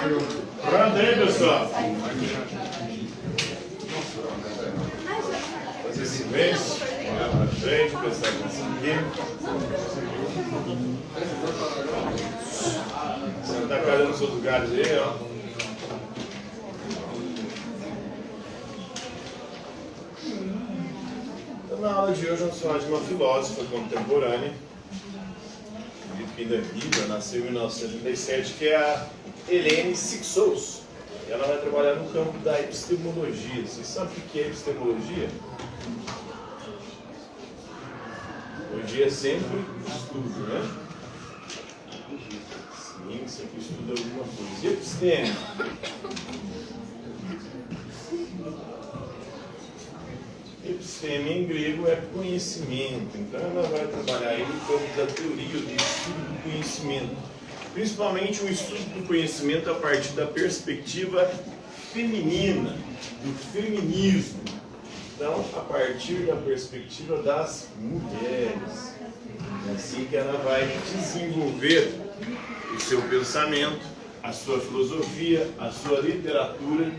Pronto aí, pessoal? Fazer silêncio, olhar para frente, prestar atenção aqui. Sentar a cara nos seus lugares aí, ó. Então, na aula de hoje vamos falar de uma filósofa contemporânea, acredito que ainda viva, nasceu em 1937, que é a Hélène Cixous. Ela vai trabalhar no campo da epistemologia. Vocês sabem o que é epistemologia? Epistemologia é sempre estudo, né? Ciência que estuda alguma coisa. E episteme? Episteme em grego é conhecimento. Então ela vai trabalhar aí no campo da teoria, do estudo do conhecimento. Principalmente o estudo do conhecimento a partir da perspectiva feminina, do feminismo. Então, a partir da perspectiva das mulheres. É assim que ela vai desenvolver o seu pensamento, a sua filosofia, a sua literatura.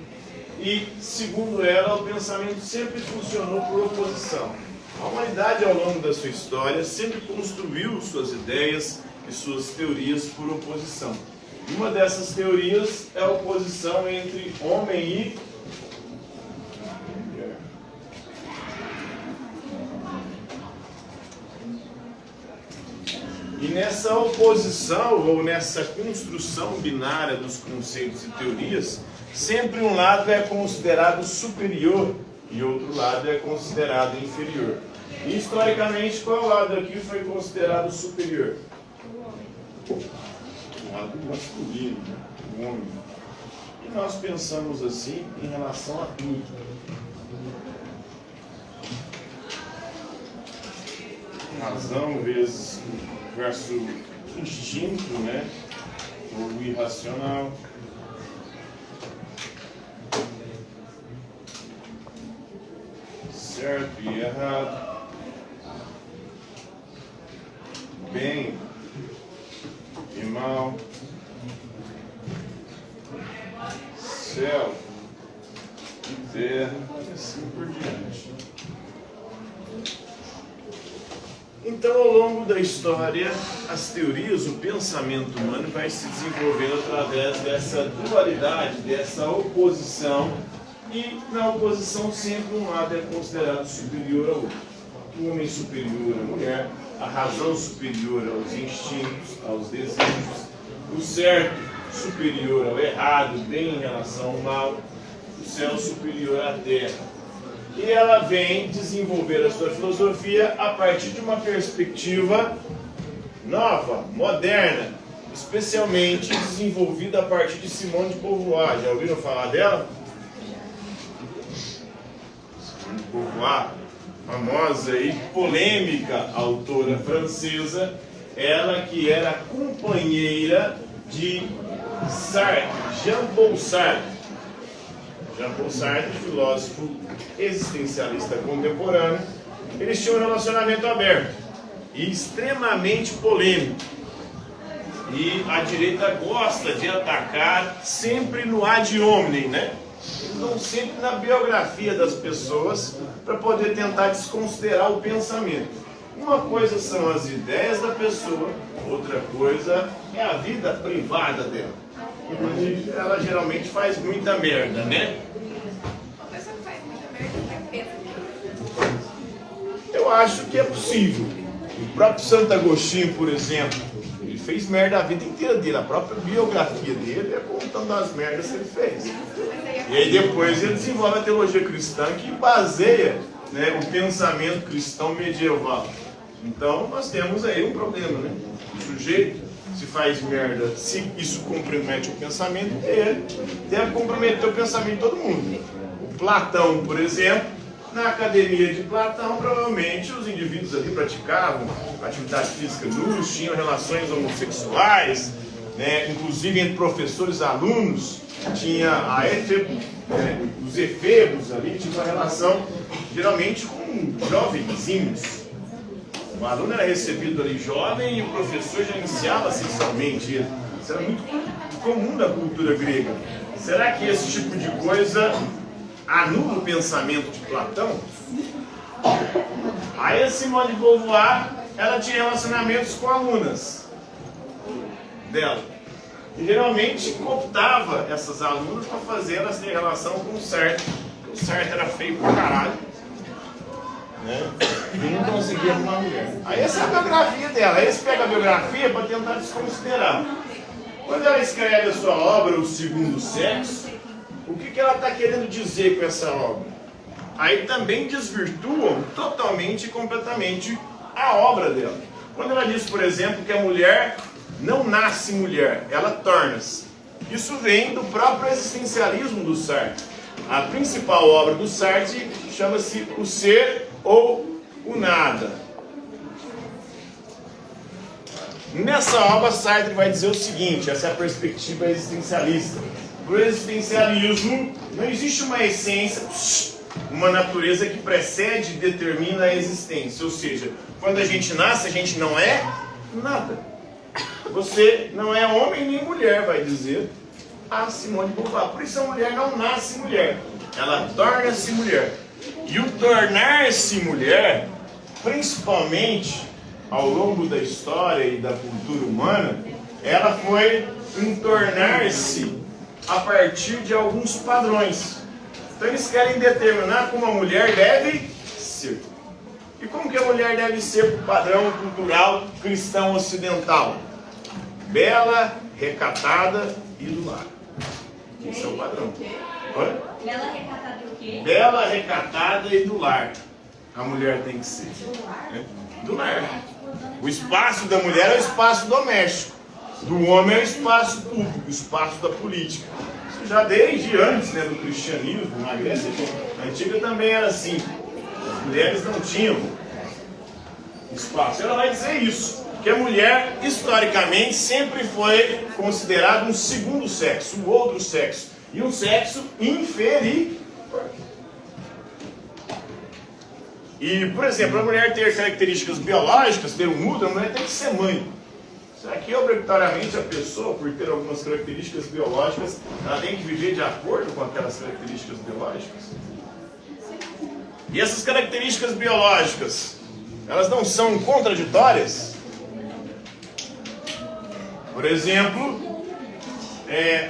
E, segundo ela, o pensamento sempre funcionou por oposição. A humanidade, ao longo da sua história, sempre construiu suas ideias e suas teorias por oposição. E uma dessas teorias é a oposição entre homem e mulher. E nessa oposição, ou nessa construção binária dos conceitos e teorias, sempre um lado é considerado superior e outro lado é considerado inferior. E, historicamente, qual lado aqui foi considerado superior? O lado masculino, né? O homem. E nós pensamos assim em relação a tudo. Razão versus instinto, né? Ou irracional. Certo e errado. Bem e mal, céu e terra, e assim por diante. Então, ao longo da história, as teorias, o pensamento humano vai se desenvolvendo através dessa dualidade, dessa oposição, e na oposição sempre um lado é considerado superior ao outro. O homem superior à mulher, a razão superior aos instintos, aos desejos, o certo superior ao errado, o bem em relação ao mal, o céu superior à terra. E ela vem desenvolver a sua filosofia a partir de uma perspectiva nova, moderna, especialmente desenvolvida a partir de Simone de Beauvoir. Já ouviram falar dela? Simone de Beauvoir, famosa e polêmica autora francesa, ela que era companheira de Sartre, Jean-Paul Sartre. Jean-Paul Sartre, filósofo existencialista contemporâneo, eles tinham um relacionamento aberto e extremamente polêmico. E a direita gosta de atacar sempre no ad hominem, né? Então, sempre na biografia das pessoas, para poder tentar desconsiderar o pensamento. Uma coisa são as ideias da pessoa, outra coisa é a vida privada dela. Onde ela geralmente faz muita merda, né? Uma pessoa que faz muita merda é pena. Eu acho que é possível. O próprio Santo Agostinho, por exemplo, ele fez merda a vida inteira dele. A própria biografia dele é contando as merdas que ele fez. E aí depois ele desenvolve a teologia cristã que baseia, né, o pensamento cristão medieval. Então nós temos aí um problema, né? O sujeito se faz merda, se isso compromete o pensamento dele, deve comprometer o pensamento de todo mundo. O Platão, por exemplo, na academia de Platão, provavelmente os indivíduos ali praticavam atividade física nus, tinham relações homossexuais, né? Inclusive entre professores e alunos, tinha a os efebos ali, tinha uma relação geralmente com jovenzinhos. O aluno era recebido ali jovem e o professor já iniciava sexualmente ele. Isso era muito comum da cultura grega. Será que esse tipo de coisa anula o pensamento de Platão? Aí a Simone de Beauvoir, ela tinha relacionamentos com alunas dela. E geralmente cooptava essas alunas para fazer elas terem relação com o Sartre. O Sartre era feio pra caralho, né? E não conseguia arrumar mulher. Aí essa é a biografia dela. Aí eles pegam a biografia para tentar desconsiderar. Quando ela escreve a sua obra, O Segundo Sexo, o que ela está querendo dizer com essa obra? Aí também desvirtuam totalmente e completamente a obra dela. Quando ela diz, por exemplo, que a mulher não nasce mulher, ela torna-se. Isso vem do próprio existencialismo do Sartre. A principal obra do Sartre chama-se O Ser ou o Nada. Nessa obra, Sartre vai dizer o seguinte, essa é a perspectiva existencialista. Para o existencialismo, não existe uma essência, uma natureza que precede e determina a existência. Ou seja, quando a gente nasce, a gente não é nada. Você não é homem nem mulher, vai dizer a Simone de Beauvoir. Por isso a mulher não nasce mulher, ela torna-se mulher. E o tornar-se mulher, principalmente ao longo da história e da cultura humana, ela foi um tornar-se a partir de alguns padrões. Então eles querem determinar como a mulher deve ser. E como que a mulher deve ser por padrão cultural cristão ocidental? Bela, recatada e do lar. Esse é o padrão. Olha. Bela, recatada e o quê? Bela, recatada e do lar. A mulher tem que ser. Do lar. O espaço da mulher é o espaço doméstico. Do homem é o espaço público, o espaço da política. Isso já desde antes, né, do cristianismo, na Grécia Antiga também era assim. As mulheres não tinham espaço. Ela vai dizer isso, que a mulher, historicamente, sempre foi considerada um segundo sexo, um outro sexo, e um sexo inferior. E, por exemplo, a mulher ter características biológicas, ter um útero, a mulher tem que ser mãe. Será que obrigatoriamente a pessoa, por ter algumas características biológicas, ela tem que viver de acordo com aquelas características biológicas? E essas características biológicas, elas não são contraditórias? Por exemplo,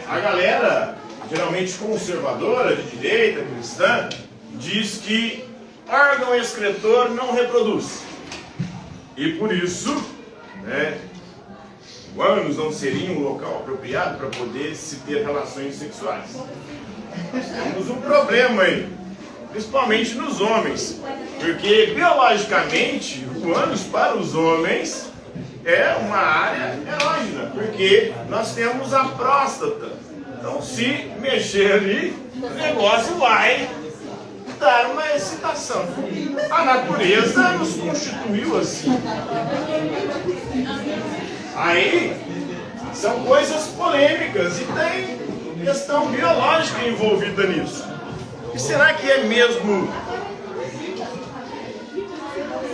a galera, geralmente conservadora, de direita, cristã, diz que órgão excretor não reproduz. E por isso, o ânus não seria um local apropriado para poder se ter relações sexuais. Temos um problema aí, principalmente nos homens, porque biologicamente o ânus para os homens é uma área erógena, porque nós temos a próstata. Então, se mexer ali, o negócio vai dar uma excitação. A natureza nos constituiu assim. Aí, são coisas polêmicas e tem questão biológica envolvida nisso. E será que é mesmo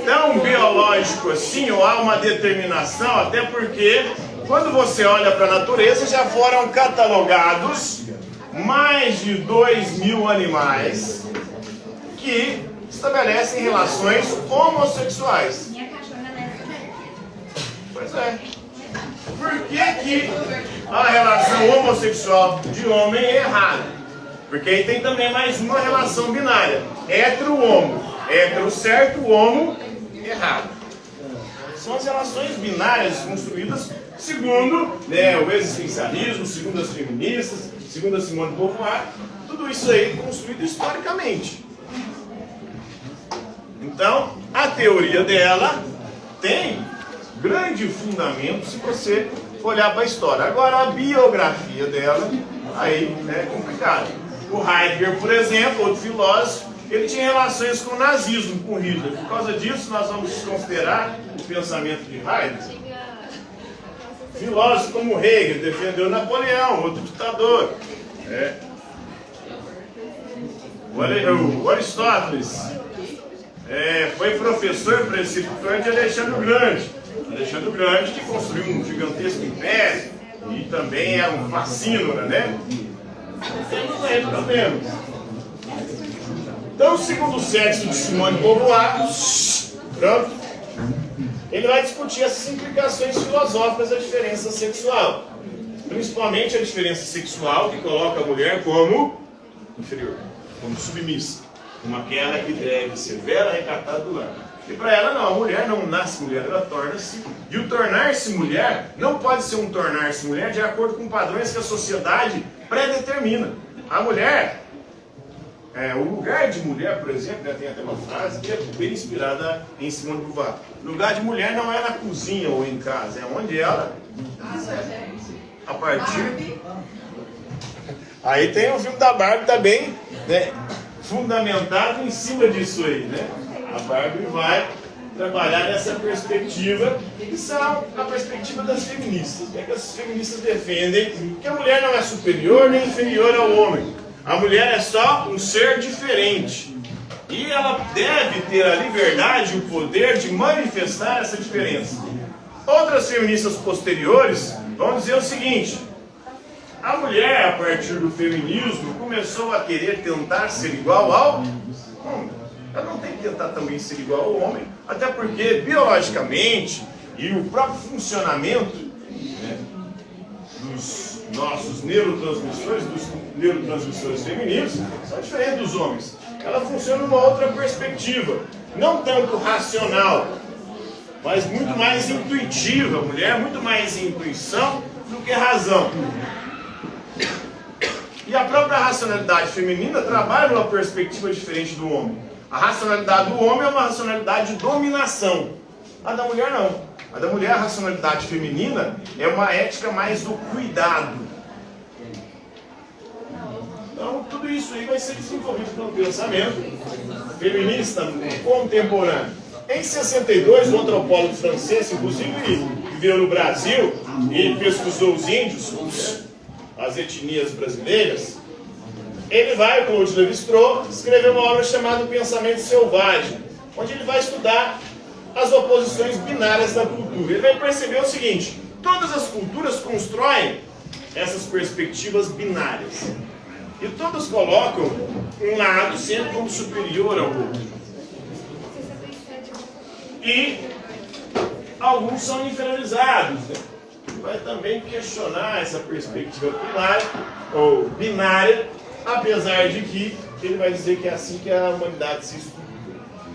tão biológico assim, ou há uma determinação? Até porque, quando você olha para a natureza, já foram catalogados mais de 2.000 animais que estabelecem relações homossexuais. Minha cachorra lésbica. Pois é. Por que a relação homossexual de homem é errada? Porque aí tem também mais uma relação binária. Hétero-homo. Hétero certo, homo errado. São as relações binárias construídas segundo o existencialismo, segundo as feministas, segundo a Simone de Beauvoir. Tudo isso aí construído historicamente. Então, a teoria dela tem grande fundamento se você olhar para a história. Agora, a biografia dela, aí é complicado. O Heidegger, por exemplo, outro filósofo, ele tinha relações com o nazismo, com Hitler. Por causa disso, nós vamos desconsiderar o pensamento de Heidegger. Filósofos como Hegel defendeu Napoleão, outro ditador. O Aristóteles foi professor preceptor de Alexandre o Grande. Alexandre o Grande, que construiu um gigantesco império, e também era um fascínora, né? Temos aí problemas. Então, o segundo sexo de Simone de Beauvoir, pronto, ele vai discutir essas implicações filosóficas da diferença sexual. Principalmente a diferença sexual que coloca a mulher como inferior, como submissa, como aquela que deve ser vera, recatada do lar. E para ela não, a mulher não nasce mulher, ela torna-se. E o tornar-se mulher não pode ser um tornar-se mulher de acordo com padrões que a sociedade predetermina. A mulher, o lugar de mulher, por exemplo, tem até uma frase que é bem inspirada em Simone de Beauvoir. O lugar de mulher não é na cozinha ou em casa, é onde ela... A partir... Aí tem o filme da Barbie também, né, fundamentado em cima disso aí, né? A Barbie vai trabalhar nessa perspectiva, que são a perspectiva das feministas. O que é que as feministas defendem? Que a mulher não é superior nem inferior ao homem. A mulher é só um ser diferente. E ela deve ter a liberdade e o poder de manifestar essa diferença. Outras feministas posteriores vão dizer o seguinte: a mulher, a partir do feminismo, começou a querer tentar ser igual ao homem. Ela não tem que tentar também ser igual ao homem, até porque, biologicamente, e o próprio funcionamento, né, dos nossos neurotransmissores femininos, são diferentes dos homens. Ela funciona numa outra perspectiva, não tanto racional, mas muito mais intuitiva. A mulher é muito mais intuição do que razão. E a própria racionalidade feminina trabalha numa perspectiva diferente do homem. A racionalidade do homem é uma racionalidade de dominação. A da mulher não. A da mulher, a racionalidade feminina, é uma ética mais do cuidado. Então, tudo isso aí vai ser desenvolvido pelo pensamento feminista contemporâneo. Em 62, o antropólogo francês, inclusive, viveu no Brasil e pesquisou os índios, as etnias brasileiras. Ele vai, Claude Lévi-Strauss, escrever uma obra chamada Pensamento Selvagem, onde ele vai estudar as oposições binárias da cultura. Ele vai perceber o seguinte: todas as culturas constroem essas perspectivas binárias. E todas colocam um lado sempre como superior ao outro. E alguns são inferiorizados, né? Vai também questionar essa perspectiva primária ou binária, apesar de que ele vai dizer que é assim que a humanidade se estrutura.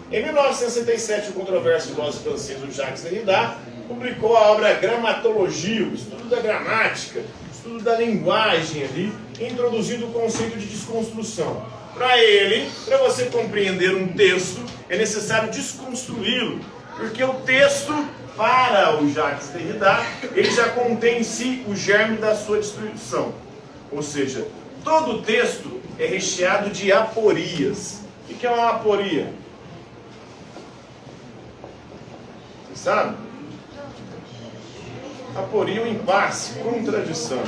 Em 1967, o controverso filósofo francês Jacques Derrida publicou a obra Gramatologia, o estudo da gramática, o estudo da linguagem ali, introduzindo o conceito de desconstrução. Para ele, para você compreender um texto, é necessário desconstruí-lo, porque o texto, para o Jacques Derrida, ele já contém em si o germe da sua destruição. Ou seja, todo texto é recheado de aporias. O que é uma aporia? Você sabe? Aporia é um impasse, contradição.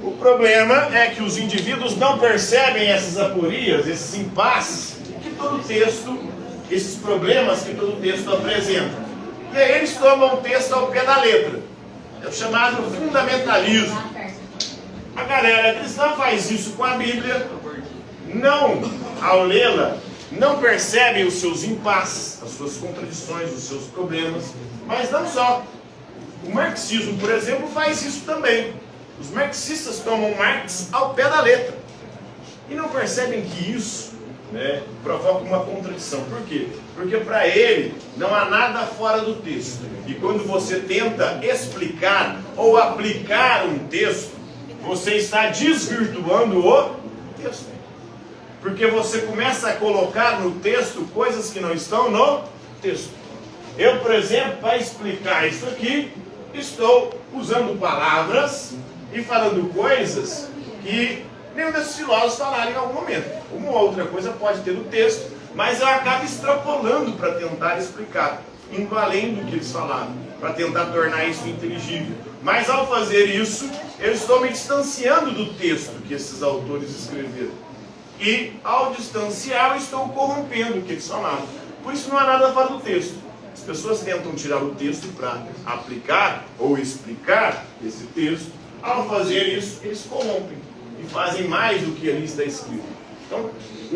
O problema é que os indivíduos não percebem essas aporias, esses impasses, que todo texto, esses problemas que todo texto apresenta. E aí eles tomam o texto ao pé da letra. É o chamado fundamentalismo. A galera cristã faz isso com a Bíblia, não, ao lê-la, não percebem os seus impasses, as suas contradições, os seus problemas, mas não só. O marxismo, por exemplo, faz isso também. Os marxistas tomam Marx ao pé da letra e não percebem que isso, né, provoca uma contradição. Por quê? Porque para ele não há nada fora do texto. E quando você tenta explicar ou aplicar um texto, você está desvirtuando o texto. Porque você começa a colocar no texto coisas que não estão no texto. Eu, por exemplo, para explicar isso aqui, estou usando palavras e falando coisas que nenhum desses filósofos falaram em algum momento. Uma ou outra coisa pode ter no texto, mas eu acabo extrapolando para tentar explicar, indo além do que eles falaram, para tentar tornar isso inteligível. Mas ao fazer isso, eu estou me distanciando do texto que esses autores escreveram. E ao distanciar, eu estou corrompendo o que eles falaram. Por isso não há nada fora do texto. As pessoas tentam tirar o texto para aplicar ou explicar esse texto. Ao fazer isso, eles corrompem e fazem mais do que ali está escrito. Então,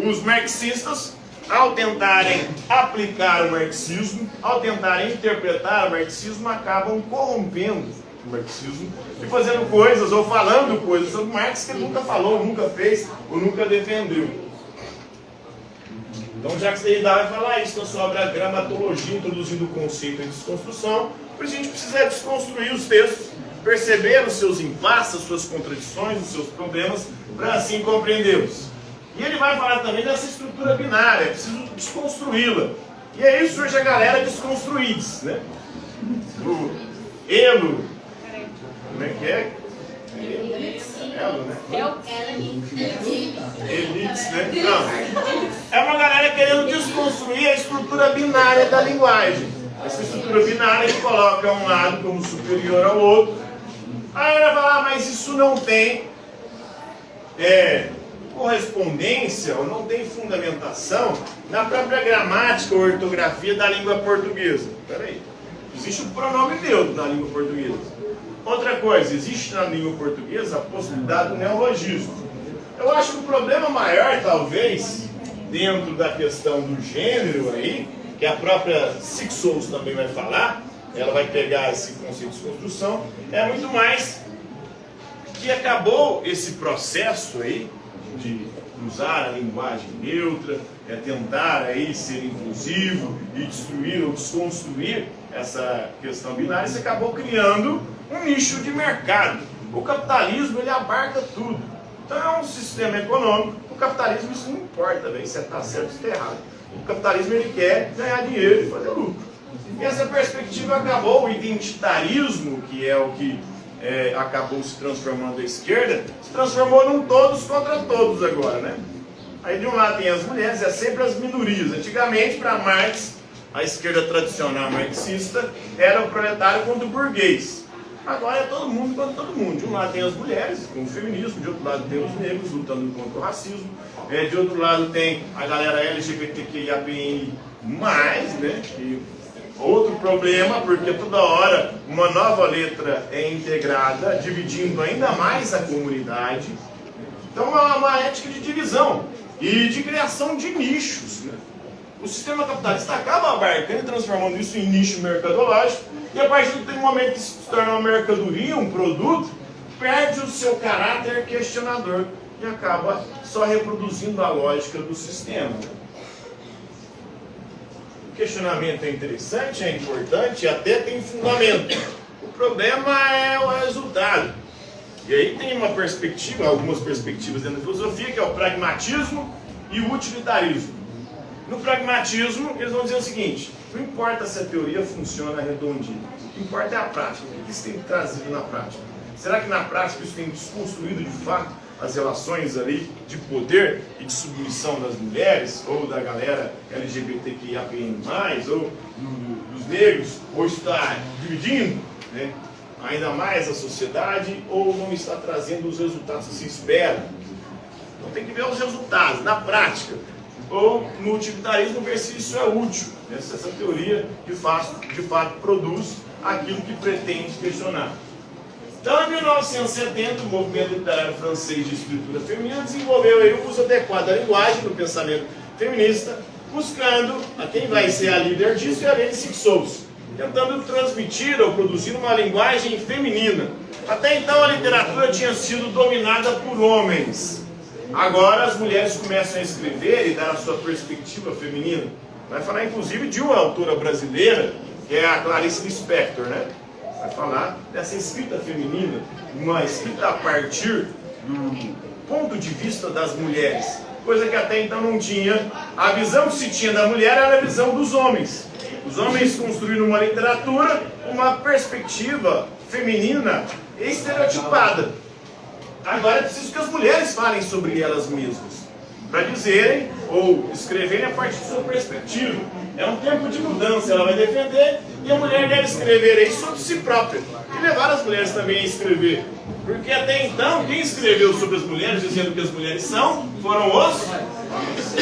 os marxistas, ao tentarem aplicar o marxismo, ao tentarem interpretar o marxismo, acabam corrompendo o marxismo e fazendo coisas ou falando coisas sobre Marx que ele nunca falou, nunca fez ou nunca defendeu. Então, Jacques Derrida vai falar isso na sua obra Gramatologia, introduzindo o conceito de desconstrução, porque a gente precisa desconstruir os textos, perceber os seus impasses, as suas contradições, os seus problemas, para assim compreendê-los. E ele vai falar também dessa estrutura binária, é preciso desconstruí-la. E aí surge a galera desconstruídos, né? O Elo, como é que é? Elo, né? Elites, né? Não. É uma galera querendo desconstruir a estrutura binária da linguagem. Essa estrutura binária que coloca um lado como superior ao outro. Aí ela vai falar, mas isso não tem correspondência ou não tem fundamentação na própria gramática ou ortografia da língua portuguesa. Espera aí. Existe o pronome neutro na língua portuguesa. Outra coisa, existe na língua portuguesa a possibilidade do neologismo. Eu acho que o problema maior, talvez, dentro da questão do gênero aí, que a própria Sixous também vai falar, ela vai pegar esse conceito de construção, é muito mais que acabou esse processo aí de usar a linguagem neutra, tentar aí ser inclusivo e destruir ou desconstruir essa questão binária, isso acabou criando um nicho de mercado. O capitalismo, ele abarca tudo. Então é um sistema econômico, o capitalismo isso não importa, véio, se está certo ou se está errado. O capitalismo ele quer ganhar dinheiro e fazer lucro. E essa perspectiva acabou, o identitarismo, que é o que acabou se transformando a esquerda, se transformou num todos contra todos agora, né? Aí de um lado tem as mulheres, é sempre as minorias. Antigamente, para Marx, a esquerda tradicional marxista era o proletário contra o burguês. Agora é todo mundo contra todo mundo. De um lado tem as mulheres, com o feminismo, de outro lado tem os negros lutando contra o racismo, de outro lado tem a galera LGBTQIAPN+, né? E outro problema, porque toda hora uma nova letra é integrada, dividindo ainda mais a comunidade. Então é uma ética de divisão e de criação de nichos, né? O sistema capitalista acaba abarcando e transformando isso em nicho mercadológico, e a partir do momento que se torna uma mercadoria, um produto, perde o seu caráter questionador e acaba só reproduzindo a lógica do sistema. O questionamento é interessante, é importante e até tem fundamento. O problema é o resultado. E aí tem uma perspectiva, algumas perspectivas dentro da filosofia, que é o pragmatismo e o utilitarismo. No pragmatismo, eles vão dizer o seguinte: não importa se a teoria funciona redondinha, o que importa é a prática. O que isso tem trazido na prática? Será que na prática isso tem desconstruído de fato as relações ali de poder e de submissão das mulheres, ou da galera LGBTQIAPN+, ou dos negros, ou está dividindo, né, ainda mais a sociedade, ou não está trazendo os resultados que se espera? Então tem que ver os resultados na prática. Ou no utilitarismo ver se isso é útil, né? Se essa teoria de fato produz aquilo que pretende questionar. Então, em 1970, o movimento literário francês de escritura feminina desenvolveu aí o uso adequado da linguagem no pensamento feminista, buscando a quem vai ser a líder disso, é a Lene Sixous, tentando transmitir ou produzir uma linguagem feminina. Até então a literatura tinha sido dominada por homens. Agora as mulheres começam a escrever e dar a sua perspectiva feminina. Vai falar inclusive de uma autora brasileira, que é a Clarice Lispector, né? Vai falar dessa escrita feminina, uma escrita a partir do ponto de vista das mulheres, coisa que até então não tinha. A visão que se tinha da mulher era a visão dos homens. Os homens construíram uma literatura, uma perspectiva feminina estereotipada. Agora é preciso que as mulheres falem sobre elas mesmas, para dizerem ou escreverem a partir de sua perspectiva. É um tempo de mudança, ela vai defender, e a mulher deve escrever aí sobre si própria, e levar as mulheres também a escrever. Porque até então, quem escreveu sobre as mulheres, dizendo que as mulheres são, foram os homens.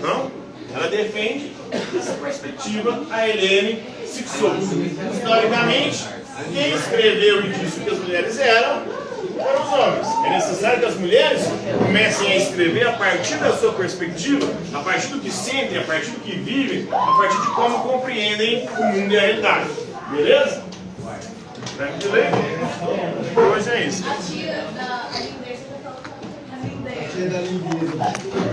Não? Ela defende essa perspectiva, a Helene fixou. Historicamente, quem escreveu e disse o que as mulheres eram os homens. É necessário que as mulheres comecem a escrever a partir da sua perspectiva, a partir do que sentem, a partir do que vivem, a partir de como compreendem o mundo e a realidade. Beleza? Tranquilo aí? Hoje é isso. A tia da lindeza. Tia da lindeza.